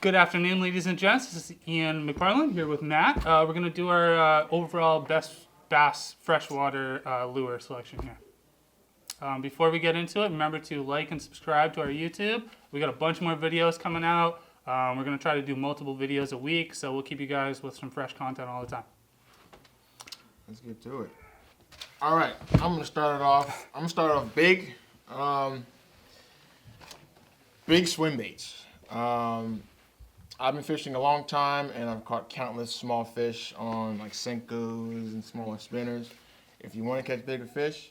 Good afternoon, ladies and gents. This is Ian McFarland here with Matt. We're going to do our overall best bass freshwater lure selection here. Before we get into it, remember to like and subscribe to our YouTube. We got a bunch more videos coming out. We're going to try to do multiple videos a week, so we'll keep you guys with some fresh content all the time. Let's get to it. All right, I'm gonna start it off. I'm gonna start off big. Big swim baits. I've been fishing a long time, and I've caught countless small fish on like Senkos and smaller spinners. If you want to catch bigger fish,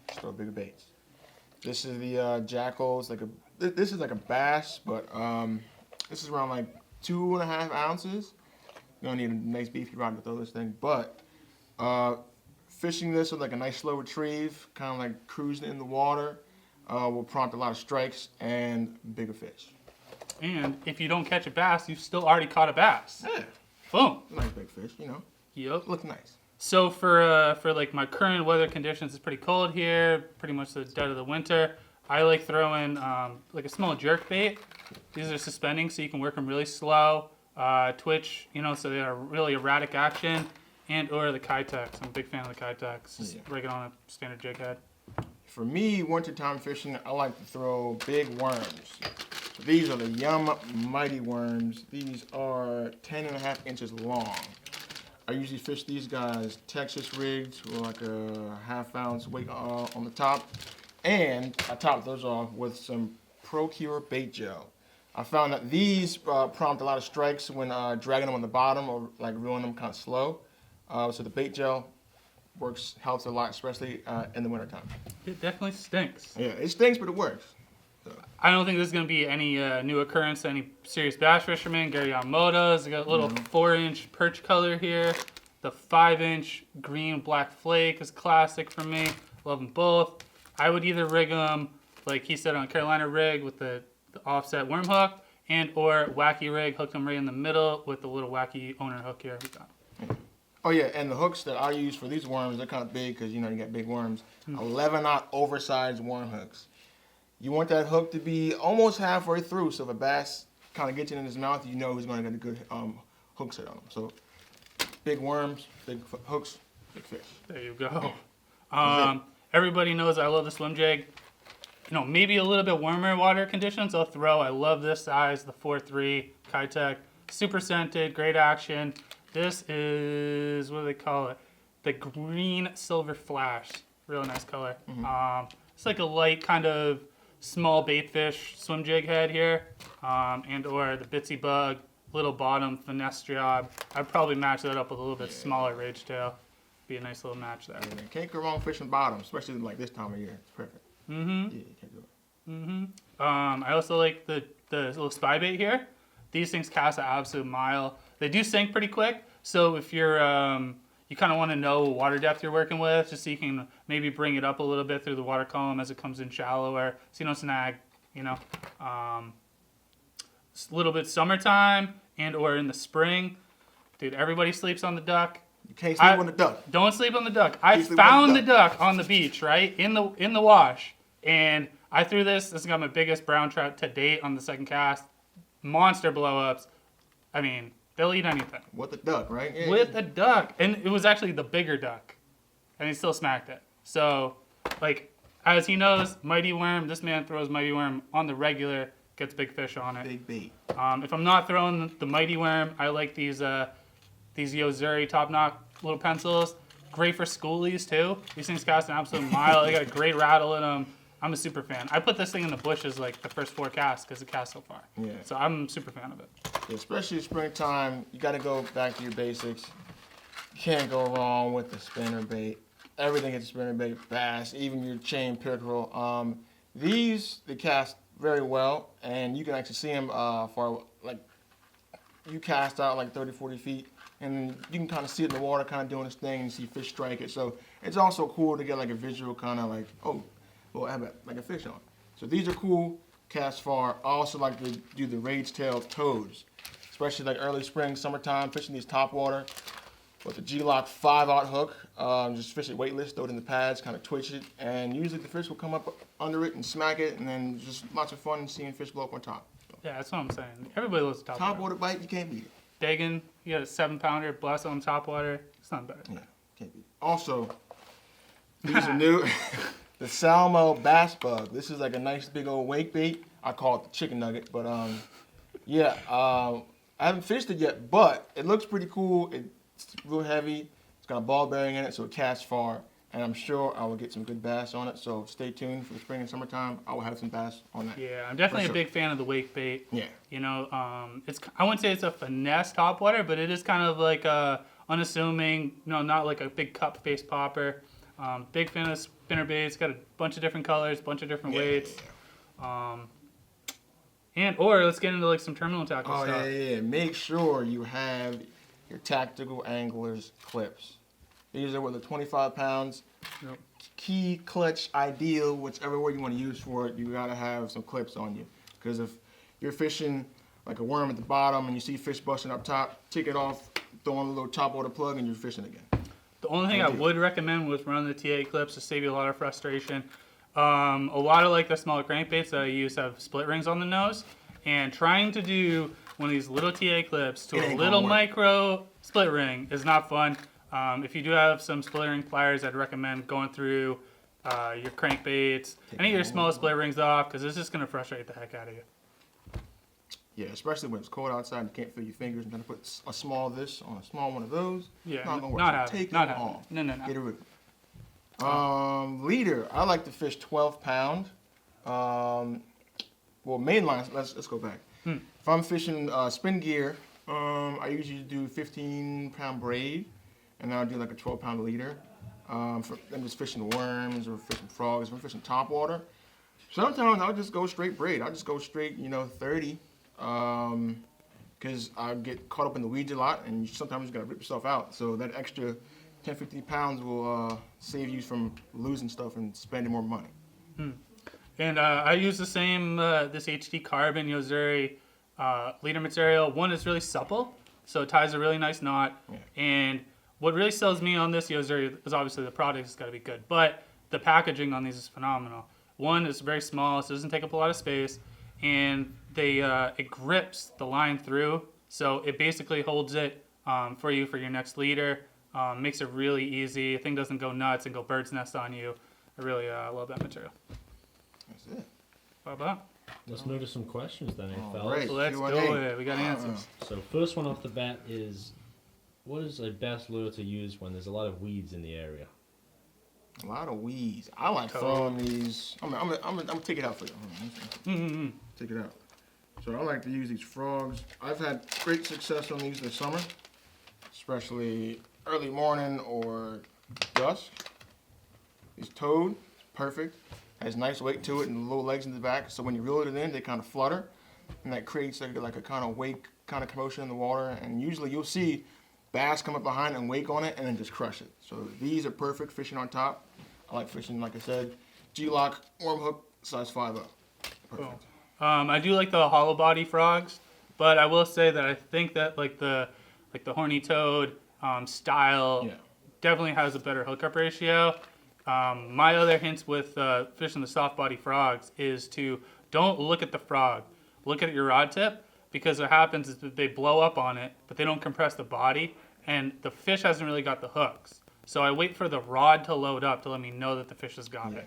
just throw bigger baits. This is the Jackals. This is like a bass, but this is around like 2.5 ounces. You're gonna need a nice beefy rod to throw this thing, but fishing this with like a nice slow retrieve, kind of like cruising in the water, will prompt a lot of strikes and bigger fish. And if you don't catch a bass, you've still already caught a bass. Yeah. Boom. Nice big fish, you know. Yep. Looks nice. So for like my current weather conditions, it's pretty cold here, pretty much the dead of the winter. I like throwing like a small jerk bait. These are suspending, so you can work them really slow, twitch, you know, so they are really erratic action. And or the Kitex. I'm a big fan of the Kitex. Just rig it on a standard jig head. For me, wintertime fishing, I like to throw big worms. So these are the Yum Mighty Worms. These are 10.5 inches long. I usually fish these guys Texas rigged with like a 1/2 ounce weight on the top. And I top those off with some Procure bait gel. I found that these prompt a lot of strikes when dragging them on the bottom or like reeling them kind of slow. So the bait gel helps a lot, especially in the wintertime. It definitely stinks. Yeah, it stinks, but it works. So. I don't think this is going to be any new occurrence to any serious bass fishermen. Gary Yamamoto's got a little 4-inch perch color here. The 5-inch green black flake is classic for me. Love them both. I would either rig them, like he said, on a Carolina rig with the offset worm hook, and or wacky rig, hook them right in the middle with the little wacky owner hook here. Oh yeah, and the hooks that I use for these worms, they're kind of big because, you know, you got big worms. 11-aught oversized worm hooks. You want that hook to be almost halfway through, so if a bass kind of gets it in his mouth, you know he's going to get a good hook set on him. So big worms, big hooks, big fish. There you go. Everybody knows I love the swim jig. You know, maybe a little bit warmer water conditions I'll throw. I love this size, the 4.3 Kitech. Super scented, great action. This is, what do they call it? The green silver flash. Real nice color. It's like a light kind of small baitfish swim jig head here. And or the Bitsy Bug, little bottom finesse job. I'd probably match that up with a little bit smaller rage tail. Be a nice little match there. Yeah, can't go wrong fishing bottom, especially like this time of year. It's perfect. Yeah, you can't do it. I also like the little spy bait here. These things cast an absolute mile. They do sink pretty quick, so if you're you kind of want to know what water depth you're working with, just so you can maybe bring it up a little bit through the water column as it comes in shallower, so you don't snag, you know. It's a little bit summertime and or in the spring. Dude, everybody sleeps on the duck. You can't sleep on the duck. Don't sleep on the duck. I found the duck on the beach, right, in the wash, and I threw this. This got my biggest brown trout to date on the second cast. Monster blow-ups. I mean, they'll eat anything. With the duck, right? Yeah, With a duck. And it was actually the bigger duck. And he still smacked it. So, like, as he knows, Mighty Worm, this man throws Mighty Worm on the regular, gets big fish on it. Big bait. If I'm not throwing the Mighty Worm, I like these Yozuri Top Knot little pencils. Great for schoolies, too. These things cast an absolute mile. They got a great rattle in them. I'm a super fan. I put this thing in the bushes like the first 4 casts because it casts so far. Yeah. So I'm a super fan of it. Yeah, especially springtime, you got to go back to your basics. You can't go wrong with the spinner bait. Everything is spinner bait, bass, even your chain pickerel. These, they cast very well, and you can actually see them for like, you cast out like 30, 40 feet, and you can kind of see it in the water kind of doing its thing and see fish strike it. So it's also cool to get like a visual kind of like, oh, well, I have like a fish on. So these are cool, cast far. I also like to do the rage tail toads, especially like early spring, summertime, fishing these top water with the G-Lock 5/aught hook. Just fish it weightless, throw it in the pads, kind of twitch it, and usually the fish will come up under it and smack it, and then just lots of fun seeing fish blow up on top. So Yeah, that's what I'm saying. Everybody loves top water. Water bite, you can't beat it. Dagan, you got a 7-pounder, blast on top water. It's not bad. Yeah, can't beat it. Also, these are new. The Largemouth Bass Bug. This is like a nice big old wake bait. I call it the chicken nugget, but yeah, I haven't fished it yet, but it looks pretty cool. It's real heavy. It's got a ball bearing in it, so it casts far. And I'm sure I will get some good bass on it. So stay tuned for the spring and summertime. I will have some bass on that. Yeah, I'm definitely a big fan of the wake bait. Yeah. You know, I wouldn't say it's a finesse topwater, but it is kind of like a unassuming, not like a big cup face popper. Big fan of spinner baits. Got a bunch of different colors, bunch of different weights. Or let's get into like some terminal tackle stuff. Yeah. Make sure you have your tactical anglers clips. These are with the 25 pounds. Yep. Key, clutch, ideal, whichever word you want to use for it, you gotta have some clips on you. Because if you're fishing like a worm at the bottom and you see fish busting up top, take it off, throw on a little top water plug, and you're fishing again. The only thing I would recommend with running the TA clips to save you a lot of frustration. A lot of like the smaller crankbaits that I use have split rings on the nose, and trying to do one of these little TA clips to a little micro split ring is not fun. If you do have some split ring pliers, I'd recommend going through your crankbaits, any of your small split rings off, because it's just going to frustrate the heck out of you. Yeah, especially when it's cold outside and you can't feel your fingers. And then put a small of this on a small one of those. Yeah, not gonna work. not so take not it off. No. Get rid of it. Leader, I like to fish 12 pound. Well, mainline. Let's go back. If I'm fishing spin gear, I usually do 15-pound braid, and then I'll do like a 12-pound leader. I'm just fishing worms or fishing frogs. If I'm fishing top water, sometimes I'll just go straight braid. I'll just go straight, 30. Because I get caught up in the weeds a lot, and sometimes you gotta rip yourself out. So that extra 10, 15 pounds will save you from losing stuff and spending more money. And I use the same, this HD Carbon Yozuri leader material. One is really supple, so it ties a really nice knot. Yeah. And what really sells me on this Yozuri is obviously the product has got to be good, but the packaging on these is phenomenal. One is very small, so it doesn't take up a lot of space, and it grips the line through, so it basically holds it for you for your next leader. Makes it really easy. The thing doesn't go nuts and go bird's nest on you. I really love that material. That's it. Bye-bye. Let's move to some questions then, All fellas. right. Let's Q&A. do it. We got answers. So first one off the bat is, what is a best lure to use when there's a lot of weeds in the area? A lot of weeds. I like throwing these. I'm gonna take it out for you. Take it out. So I like to use these frogs. I've had great success on these this summer, especially early morning or dusk. These toad, perfect. Has nice weight to it and little legs in the back. So when you reel it in, they kind of flutter, and that creates like a kind of wake, kind of commotion in the water. And usually you'll see bass come up behind and wake on it and then just crush it. So these are perfect fishing on top. I like fishing, like I said, G-lock, worm hook, size 5 up. Perfect. Cool. I do like the hollow body frogs, but I will say that I think that like the horny toad style definitely has a better hookup ratio. My other hints with fishing the soft body frogs is to don't look at the frog, look at your rod tip, because what happens is that they blow up on it, but they don't compress the body, and the fish hasn't really got the hooks. So I wait for the rod to load up to let me know that the fish has got it.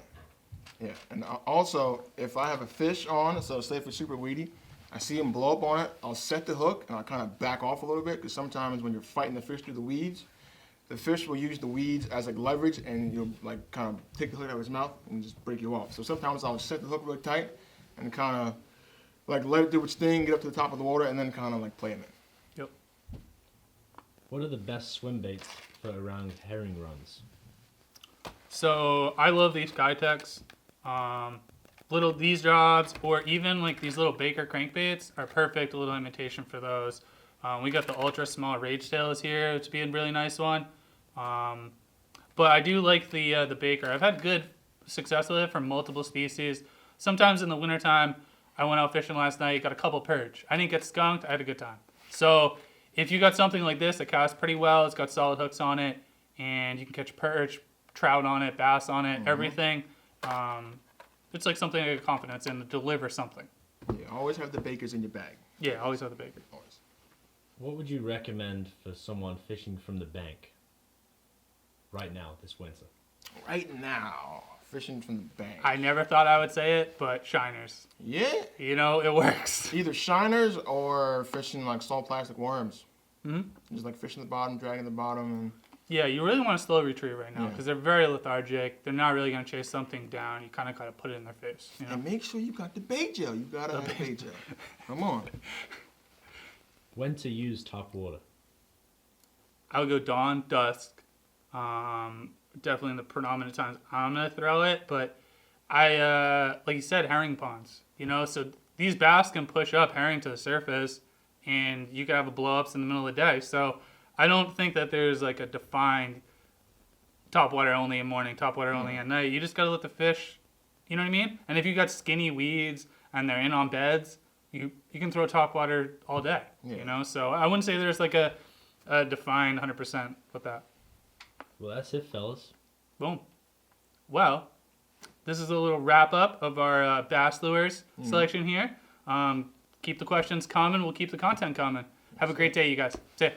Yeah, and also, if I have a fish on, so say if it's super weedy, I see him blow up on it, I'll set the hook, and I'll kind of back off a little bit, because sometimes when you're fighting the fish through the weeds, the fish will use the weeds as like leverage, and you'll like kind of take the hook out of his mouth and just break you off. So sometimes I'll set the hook really tight and kind of like let it do its thing, get up to the top of the water, and then kind of like play in it. Yep. What are the best swim baits for around herring runs? So I love these Skytex. These jobs, or even like these little Baker crankbaits are perfect. A little imitation for those. We got the ultra small rage tails here, which would be a really nice one. But I do like the Baker. I've had good success with it from multiple species. Sometimes in the wintertime, I went out fishing last night, got a couple perch. I didn't get skunked, I had a good time. So if you got something like this that casts pretty well, it's got solid hooks on it, and you can catch perch, trout on it, bass on it, everything. It's like something I get confidence in to deliver something. Yeah, always have the bakers in your bag. Yeah, always have the baker. Always. What would you recommend for someone fishing from the bank right now this winter? Right now, fishing from the bank. I never thought I would say it, but shiners. Yeah. You know, it works. Either shiners or fishing like small plastic worms. Hmm. Just like fishing the bottom, dragging the bottom, and Yeah, you really want to slow retrieve right now Yeah. because they're very lethargic. They're not really going to chase something down. You kind of got to put it in their face. You know? and make sure you got the bait gel. You gotta have the bait gel. Come on. When to use top water? I would go dawn, dusk. Definitely in the predominant times I'm gonna throw it, but I like you said, herring ponds. You know, so these bass can push up herring to the surface, and you can have a blow ups in the middle of the day. So I don't think that there's like a defined top water only in morning, top water only at night. You just gotta let the fish. You know what I mean? And if you got skinny weeds and they're in on beds, you can throw top water all day. Yeah. You know, so I wouldn't say there's like a defined 100% with that. Well, that's it, fellas. Boom. Well, this is a little wrap up of our bass lures selection here. Keep the questions coming. We'll keep the content coming. Have a great day, you guys. See ya.